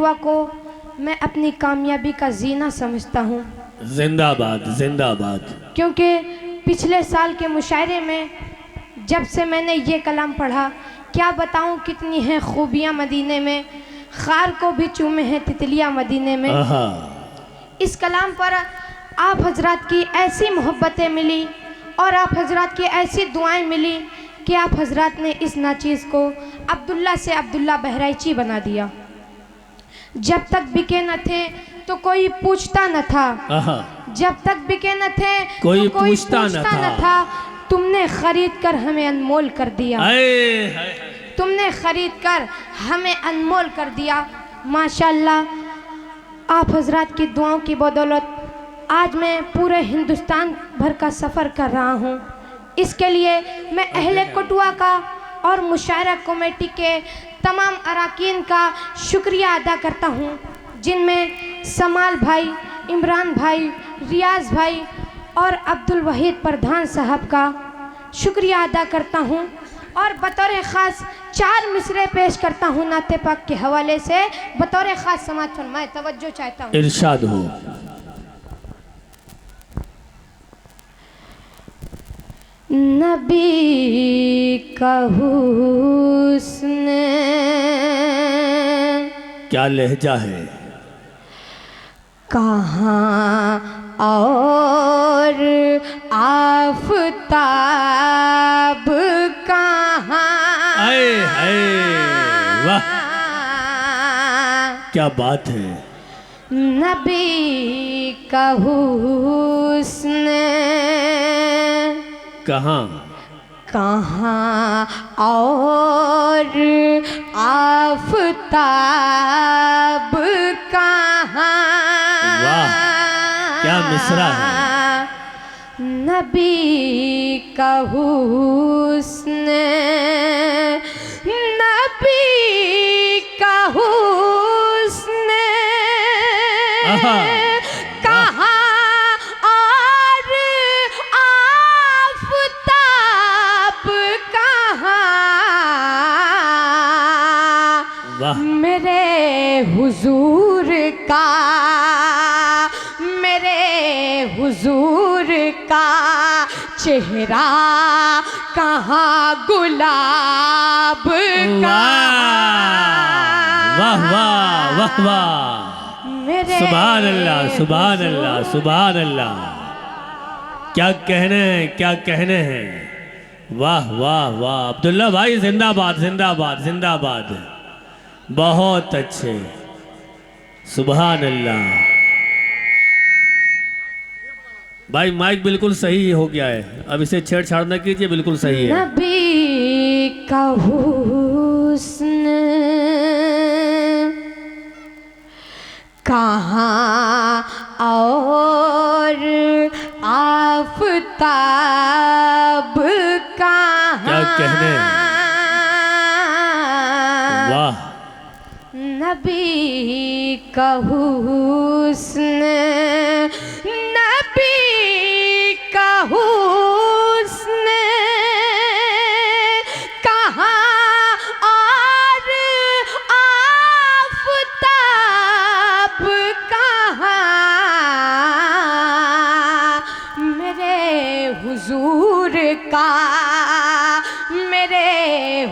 दुआ को मैं अपनी कामयाबी का जीना समझता हूँ। जिंदाबाद जिंदाबाद। क्योंकि पिछले साल के मुशायरे में जब से मैंने ये कलाम पढ़ा, क्या बताऊँ कितनी हैं खूबियाँ मदीने में, खार को भी चूमे हैं तितलियाँ मदीने में। इस कलाम पर आप हजरात की ऐसी मोहब्बतें मिली और आप हजरात की ऐसी दुआएं मिली कि आप हजरात ने इस नाचीज़ को अब्दुल्ला से अब्दुल्ला बहराइची बना दिया। जब तक बिके न थे तो कोई पूछता न था, जब तक बिके न थे कोई तो कोई पूछता न था। तुमने खरीद कर हमें अनमोल कर दिया, तुमने खरीद कर हमें अनमोल कर दिया। माशाल्लाह आप हजरात की दुआओं की बदौलत आज मैं पूरे हिंदुस्तान भर का सफ़र कर रहा हूँ। इसके लिए मैं अहले कठुआ का और मुशायरा कमेटी के तमाम अराकीन का शुक्रिया अदा करता हूँ, जिनमें समाल भाई, इमरान भाई, रियाज भाई और अब्दुल वहीद प्रधान साहब का शुक्रिया अदा करता हूँ। और बतौर ख़ास 4 मिसरे पेश करता हूँ नाते पाक के हवाले से, बतौर ख़ास समाज फरमाए तवज्जो चाहता हूँ। इरशाद हो। नबी का हुस्न, क्या लहजा है, कहाँ और आफताब कहाँ। आए हाय वाह क्या बात है। नबी का हुस्न कहाँ कहाँ और आफताब कहाँ। वाह क्या मिसरा है। नबी का हुस्न, नबी का हुस्न कहाँ और आफताब कहाँ। मेरे हुजूर का, मेरे हुजूर का चेहरा कहाँ गुलाब का। वाह वाह वाह वाह। सुभान अल्लाह सुभान अल्लाह सुभान अल्लाह। क्या कहने हैं क्या कहने हैं। वाह वाह वाह। अब्दुल्ला भाई जिंदाबाद जिंदाबाद जिंदाबाद। बहुत अच्छे। सुभान अल्लाह। भाई माइक बिल्कुल सही हो गया है, अब इसे छेड़छाड़ न कीजिए, बिल्कुल सही है। नबी का हुस्न कहाँ और आफताब कहाँ। क्या कहने। वाह। नबी का हुस्न, नबी का हुस्न कहाँ और आफताब कहाँ। मेरे हुजूर का, मेरे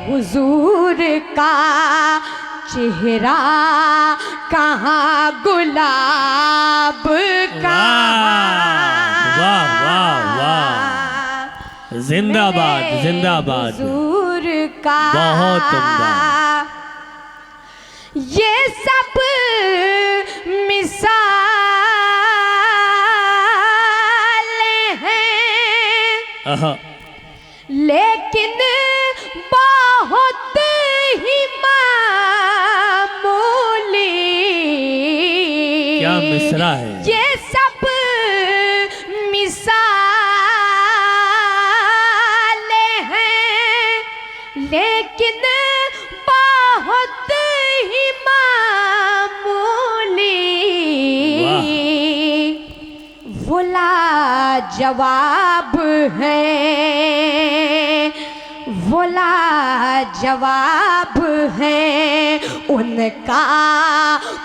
हुजूर का चेहरा कहाँ गुलाब का। वाह वाह वाह। जिंदाबाद जिंदाबाद। हुजूर का बहुत उम्दा। ये सब मिसालें हैं लेकिन बहुत ही मामूली। क्या मिसरा है। ये सब मिसालें हैं लेकिन बहुत ही मामूली। वो लाजवाब है, वो लाजवाब है, उनका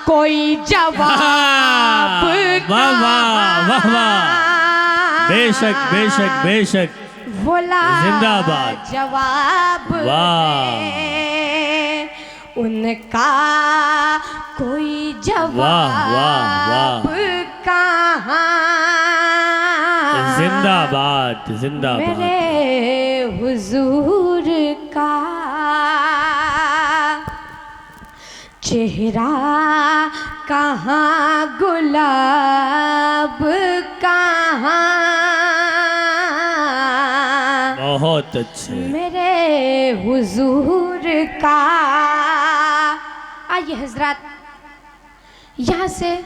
कोई जवाब वाह वाह वाह वाह, बेशक बेशक बेशक, वो जिंदाबाद, जवाब वाह, है, उनका कोई जवाब कहाँ। जिंदाबाद जिंदाबाद, मेरे हुजूर का चेहरा कहाँ, गुलाब कहाँ। बहुत अच्छे, मेरे हुजूर का। आइए हजरात, यहाँ से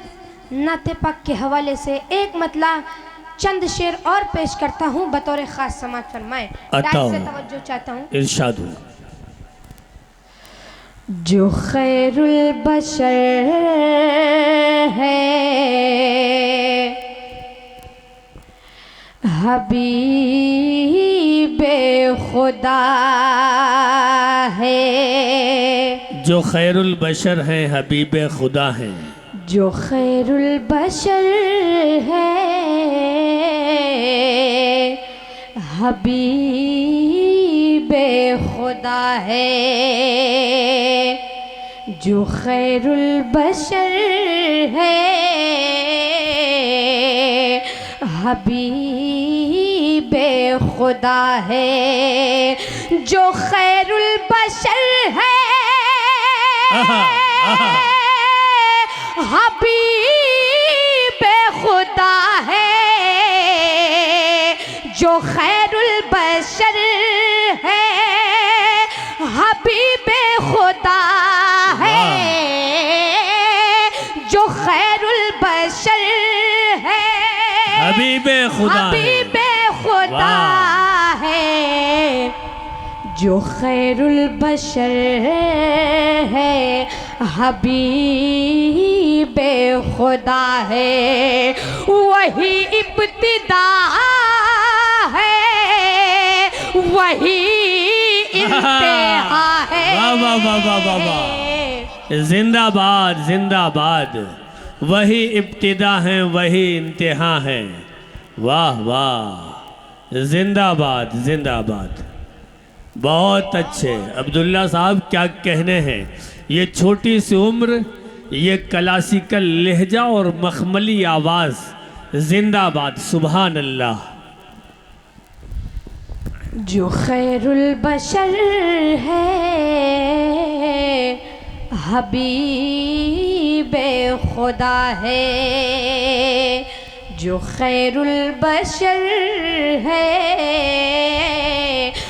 नाते पाक के हवाले से एक मतलब चंद शेर और पेश करता हूँ बतौर खास समात फरमाए। डायरेक्ट से तवज्जो चाहता हूँ, इरशाद हो। जो खैरुल बशर है, हबीबे खुदा है। जो खैरुल बशर हैं, हबीबे खुदा हैं। जो खैरुल बशर है, हबीबे खुदा है। जो खैरुल बशर है, हबीबे खुदा है। जो खैरुल बशर है, हबीबे खुदा है। जो खैरुल बशर है, हबीबे खुदा है। जो खैरुल बशर है, हबीबे खुदा है। जो खैरुल बशर है, हबीबे खुदा है। वही इब्तिदा है, वही इंतहा है। वाह वाह वाह वाह वाह वाह, जिंदाबाद जिंदाबाद। वही इब्तिदा है, वही इंतहा है। वाह वाह, जिंदाबाद जिंदाबाद। बहुत अच्छे अब्दुल्ला साहब, क्या कहने हैं। ये छोटी सी उम्र, ये क्लासिकल लहजा और मखमली आवाज़, जिंदाबाद, सुभान अल्लाह। जो खैरुल बशर है, हबीबे खुदा है। जो खैरुल बशर है,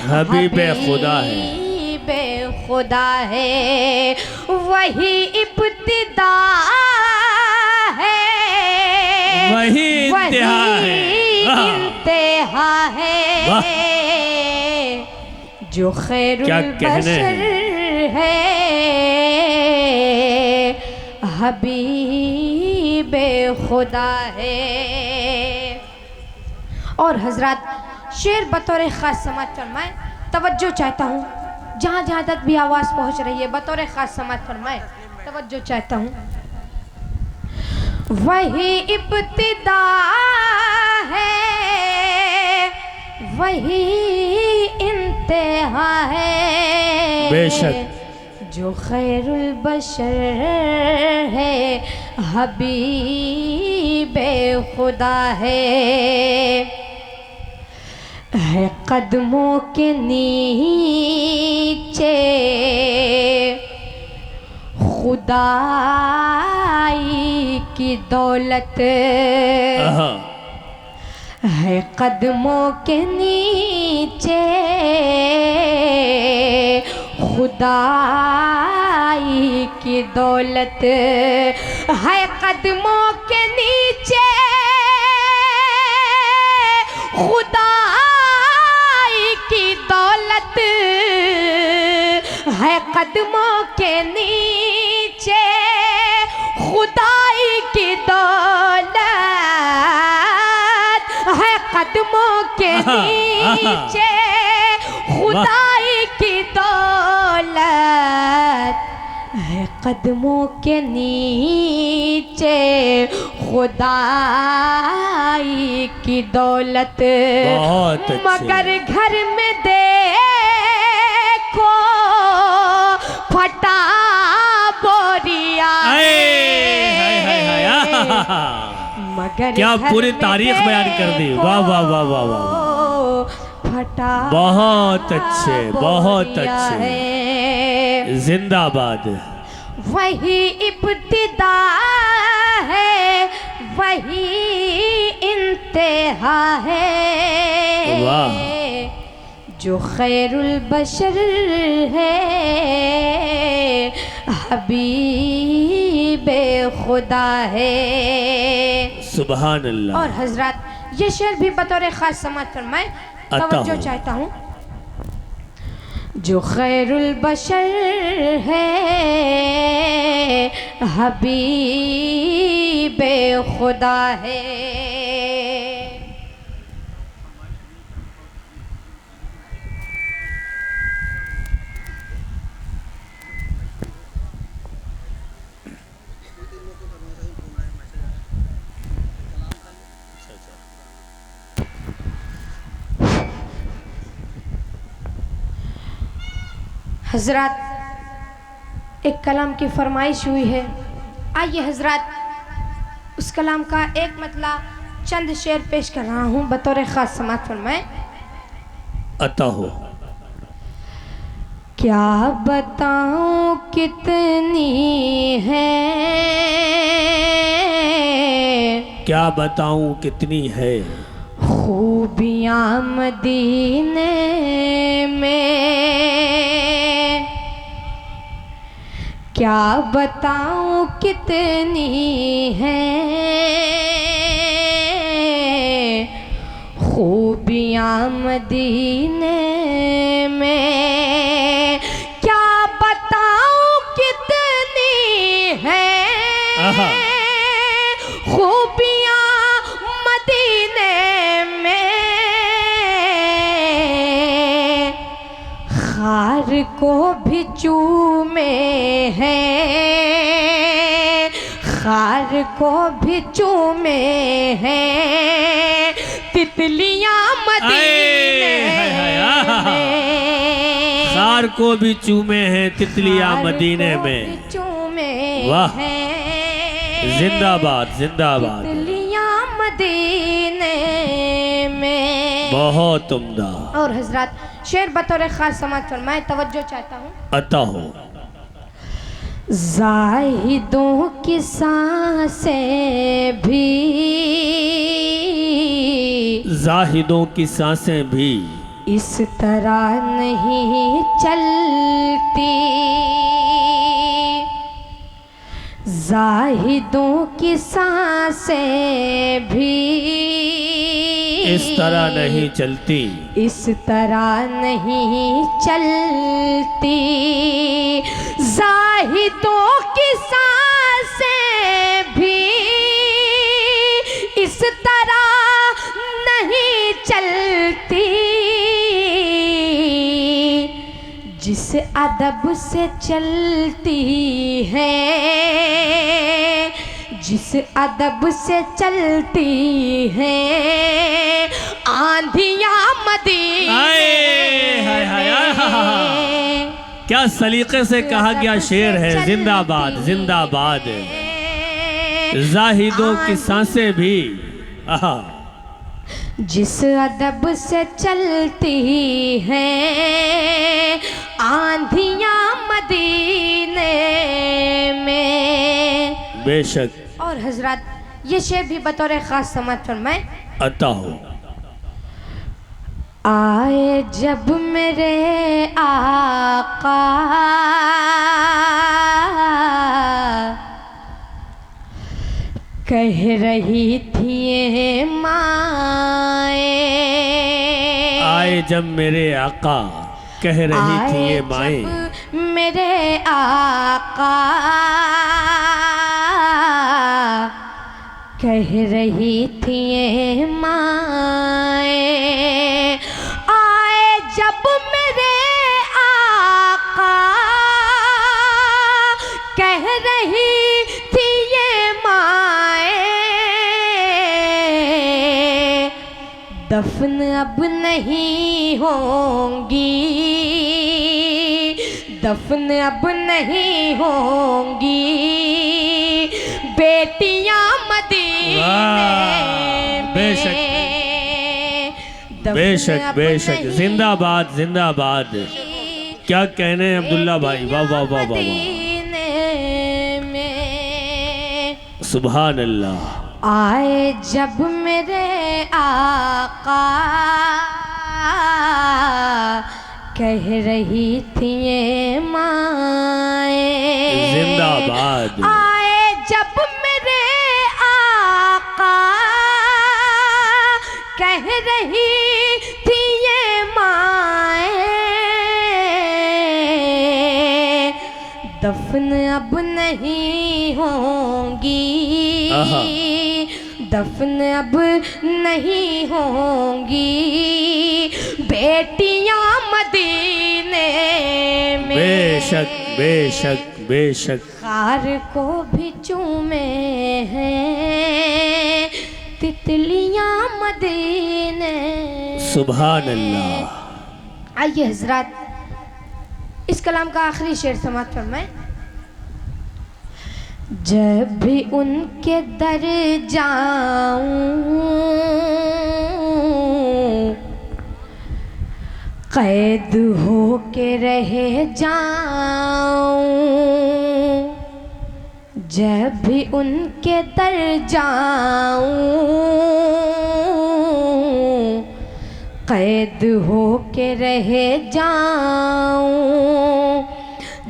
हबीबे खुदा है। हबीबे खुदा है। वही इब्तिदा है, वही इंतहा है। इंतहा है। जो खैरुल बशर है, हबीबे खुदा है। और हजरत शेर बतौर ख़ास समात फरमाए, तवज्जो चाहता हूँ। जहाँ जहाँ तक भी आवाज़ पहुँच रही है, बतौर ख़ास समात फरमाए, तवज्जो चाहता हूँ। वही इब्तिदा है, वही इंतहा है। बेशक। जो खैरुल बशर है, हबीबे खुदा है। कदमों के नीचे खुदाई की दौलत है। कदमों के नीचे खुदाई की दौलत है। कदमों के नीचे खुदाई की दौलत है। कदमों के नीचे खुदाई की दौलत है। कदमों के नीचे खुदाई दौलत है कदमों के नीचे, खुदाई की दौलत। बहुत अच्छे। मगर घर में देखो फटा बोरिया, मगर क्या घर पूरी में तारीख बयान कर दी। वाह वाह वाह वाह वाह, फटा बहुत अच्छे, बहुत बोरिया अच्छे। है। जिंदाबाद। वही इब्तिदा है, वही इंतहा है, वाह। जो खैरुल बशर है, हबीबे खुदा है। सुभान अल्लाह। और हजरत ये शेर भी बतौर खास समात फरमाए, तवज्जो चाहता हूँ। जो खैरुल बशर है, हबीबे खुदा है। हजरत एक कलाम की फरमाइश हुई है, आइए हजरत उस कलाम का एक मतला चंद शेर पेश कर रहा हूँ बतौर खास समात फरमाए। अता हो। क्या बताऊं कितनी है, क्या बताऊं कितनी है खूबियां मदीने में, क्या बताऊं कितनी है, खूबियां मदीने में, क्या बताऊं कितनी है, खूबियां मदीने में। खार को भी चूमे हैं, खार को भी चूमे हैं, तितलियां मदीने में। खार को भी चूमे हैं, तितलियां मदीने में। चूमे वाह, हैं, जिंदाबाद जिंदाबाद। तितलियां मदीने में। बहुत उम्दा। और हजरत शेर बतौर खास समात फरमाए, तवज्जो चाहता हूँ। अता हो। जाहिदों की सांसें भी, जाहिदों की सांसें भी इस तरह नहीं चलती, जाहिदों की सांसें भी इस तरह नहीं चलती, इस तरह नहीं चलती, जाहिदों की सांसें भी इस तरह नहीं चलती, जिस अदब से चलती है, जिस अदब से चलती है आंधियां मदीने में। क्या सलीके से कहा गया शेर है। जिंदाबाद जिंदाबाद। जाहिदों की सांसें भी जिस अदब से चलती हैं आंधियां मदीने में। बेशक। और हजरत ये शेर भी बतौर खास समात फरमाए। अता हो। आए जब मेरे आका कह रही थी ये माए, आए जब मेरे आका कह रही थी ये माए, मेरे आका कह रही थी ये माए, आए जब मेरे आका दफन अब नहीं होंगी, दफन अब नहीं होंगी बेटियां मदीने में। बेशक बेशक बेशक, जिंदाबाद जिंदाबाद। क्या कहने हैं अब्दुल्ला भाई, वाह वाह वाह वाह वाह, सुभान अल्लाह। आए जब मेरे आका कह रही थी ये माए, जिंदाबाद। आए जब मेरे आका कह रही थी ये माए, दफन अब नहीं होंगी, दफन अब नहीं होंगी बेटियां मदीने में। बेशक बेशक बेशक। खार को भी चूमे हैं तितलियां मदीने। सुभान अल्लाह। आइए हजरात, इस कलाम का आखिरी शेर समाप्त फरमाएं। जब भी उनके दर जाऊं कैद हो के रह जाऊं, जब भी उनके दर जाऊं कैद हो के रह जाऊं,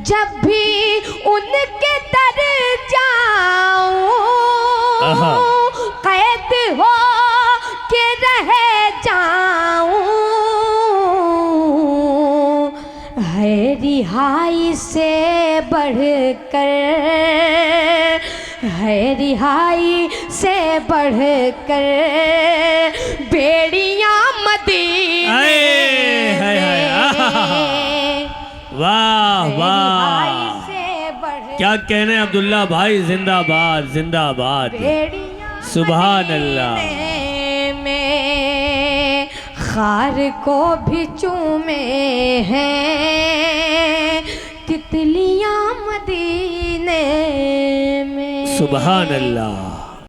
जब भी उनके दर जाऊं कैद हो के रह जाऊं, है रिहाई से बढ़कर, है रिहाई से बढ़कर बेड़ियां मदीने में। वाह वाह, क्या कहने अब्दुल्ला भाई, जिंदाबाद जिंदाबाद, सुभान अल्लाह। में खार को भी चूमे हैं तितलियां मदीने में। सुभान अल्लाह।